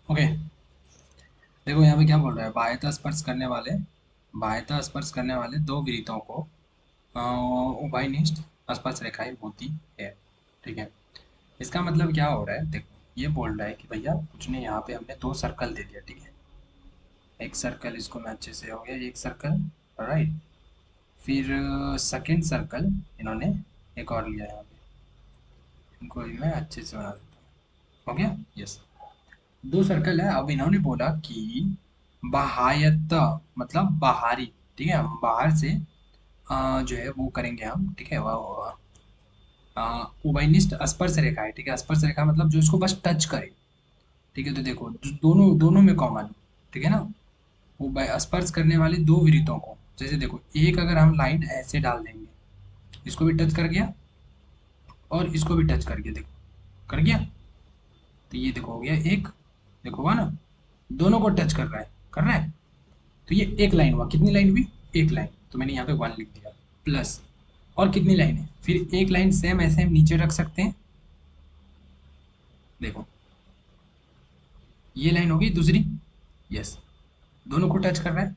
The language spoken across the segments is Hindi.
ओके। देखो यहाँ पे क्या बोल रहा है, बाह्यतः स्पर्श करने वाले दो वृत्तों को उभयनिष्ठ स्पर्श रेखाएं होती है। ठीक है। इसका मतलब क्या हो रहा है, देखो ये बोल रहा है कि भैया कुछ ने यहाँ पे हमने दो सर्कल दे दिया। ठीक है। एक सर्कल, इसको मैं अच्छे से, हो गया एक सर्कल। राइट। फिर सेकंड सर्कल इन्होंने एक और लिया यहाँ पे, इनको भी मैं अच्छे से बना देता हूँ। हो गया। यस। दो सर्कल है। अब इन्होंने बोला कि बाह्यत मतलब बाहरी। ठीक है, हम बाहर से जो है वो करेंगे हम। ठीक है, वो उभयनिष्ठ स्पर्श रेखा है। ठीक है, स्पर्श रेखा मतलब जो इसको बस टच करे। ठीक है, तो देखो दोनों दोनों में कॉमन। ठीक है ना, वो स्पर्श करने वाले दो वृत्तों को, जैसे देखो एक अगर हम लाइन ऐसे डाल देंगे, इसको भी टच कर गया और इसको भी टच कर गया, देखो कर गया, तो ये देखो हो गया एक। देखो हुआ ना, दोनों को टच कर रहा है, कर रहा है। तो ये एक लाइन हुआ, कितनी लाइन हुई, एक लाइन, तो मैंने यहाँ पे वन लिख दिया प्लस। और कितनी लाइन है, फिर एक लाइन सेम ऐसे हम नीचे रख सकते हैं। देखो ये लाइन होगी दूसरी। यस, दोनों को टच कर रहा है।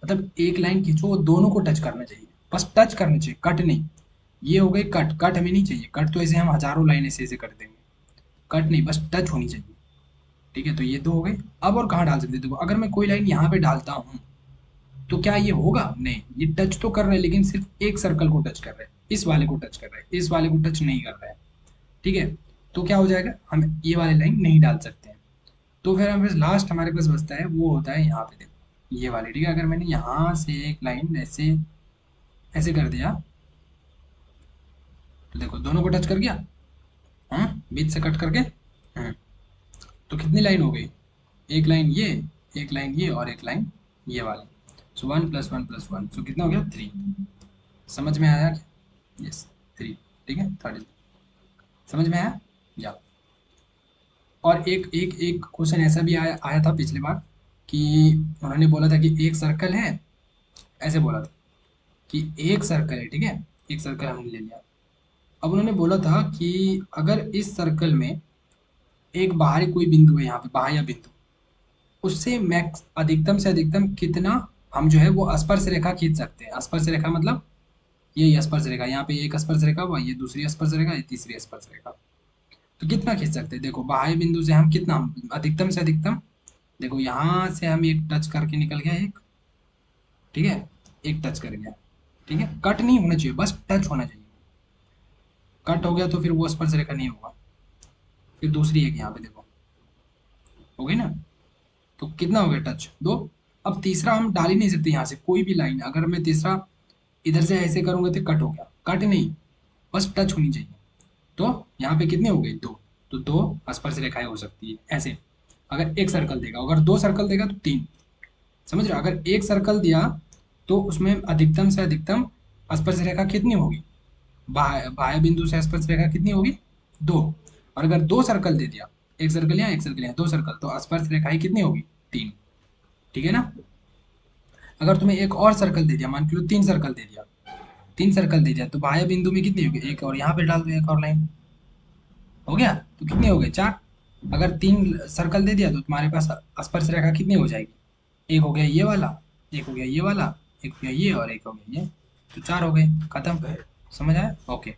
मतलब एक लाइन खींचो, वो दोनों को टच करना चाहिए, बस टच करना चाहिए, कट नहीं। ये हो गई कट, कट हमें नहीं चाहिए, कट तो ऐसे हम हजारों लाइन ऐसे ऐसे कर देंगे। कट नहीं, बस टच होनी चाहिए। ठीक है, तो ये तो हो गई। अब और कहाँ डाल सकते हैं, देखो अगर मैं कोई लाइन यहाँ पे डालता हूँ तो क्या ये होगा, नहीं, ये टच तो कर रहा है लेकिन सिर्फ एक सर्कल को टच कर रहा है, इस वाले को टच कर रहा है, इस वाले को टच नहीं कर रहा है। ठीक है, तो क्या हो जाएगा, हम ये वाले लाइन नहीं डाल सकते हैं। तो फिर हमें लास्ट हमारे पास बचता है, वो होता है यहाँ पे, देखो ये वाली। ठीक है, अगर मैंने यहाँ से एक लाइन ऐसे ऐसे कर दिया, तो देखो दोनों को टच कर गया। हाँ, बीच से कट करके। तो कितनी लाइन हो गई, एक लाइन ये, एक लाइन ये और एक लाइन ये वाली। So one plus one plus one, so कितना हो गया, थ्री। समझ में आया क्या, यस, थ्री। ठीक है, थर्ड। समझ में आया, या। और एक एक एक क्वेश्चन ऐसा भी आया आया था पिछले बार, कि उन्होंने बोला था कि एक सर्कल है, ऐसे बोला था कि एक सर्कल है। ठीक है, एक सर्कल हमने ले लिया। अब उन्होंने बोला था कि अगर इस सर्कल में एक बाहरी कोई बिंदु है, यहाँ पे बाह्य बिंदु, उससे मैक्स अधिकतम से अधिकतम कितना हम जो है वो स्पर्श रेखा खींच सकते हैं। स्पर्श रेखा मतलब ये स्पर्श रेखा, यहाँ पे एक स्पर्श रेखा हुआ, ये दूसरी स्पर्श रेखा, ये तीसरी स्पर्श रेखा। तो कितना खींच सकते हैं, देखो बाह्य बिंदु से हम कितना, अधिकतम से अधिकतम। देखो यहाँ से हम एक टच करके निकल गया एक। ठीक है, एक टच कर गया। ठीक है, कट नहीं होना चाहिए, बस टच होना चाहिए। कट हो गया तो फिर वो स्पर्श रेखा नहीं होगा। फिर दूसरी एक यहाँ पे देखो, हो गई ना। तो कितना हो गया, टच दो। अब तीसरा हम डाल ही नहीं सकते यहाँ से कोई भी लाइन, अगर मैं तीसरा इधर से ऐसे करूंगा तो कट हो गया, कट नहीं, बस टच होनी चाहिए। तो यहाँ पे कितने हो गए, दो। तो दो स्पर्श रेखाएं हो सकती है ऐसे। अगर एक सर्कल देगा, अगर दो सर्कल देगा तो तीन। समझ रहे हो, अगर एक सर्कल दिया तो उसमें अधिकतम से अधिकतम स्पर्श रेखा कितनी होगी, बाह्य बाह्य बिंदु से स्पर्श रेखा कितनी होगी, दो। और अगर दो सर्कल दे दिया, एक सर्कल या एक सर्कल या दो सर्कल, तो स्पर्श रेखाएं कितनी होगी, तीन। ठीक है ना। अगर तुम्हें एक और सर्कल दे दिया, मान के लो तीन सर्कल दे दिया, तीन सर्कल दे दिया, तो बाह्य बिंदु में कितनी होगी, एक, और यहाँ पे डाल दो एक और लाइन, हो गया, तो कितने हो गए, चार। अगर तीन सर्कल दे दिया तो तुम्हारे पास स्पर्श रेखा कितनी हो जाएगी, एक हो गया ये वाला, एक हो गया ये वाला, एक हो गया ये और एक हो गया ये, तो चार हो गए, खत्म। समझ आया, ओके।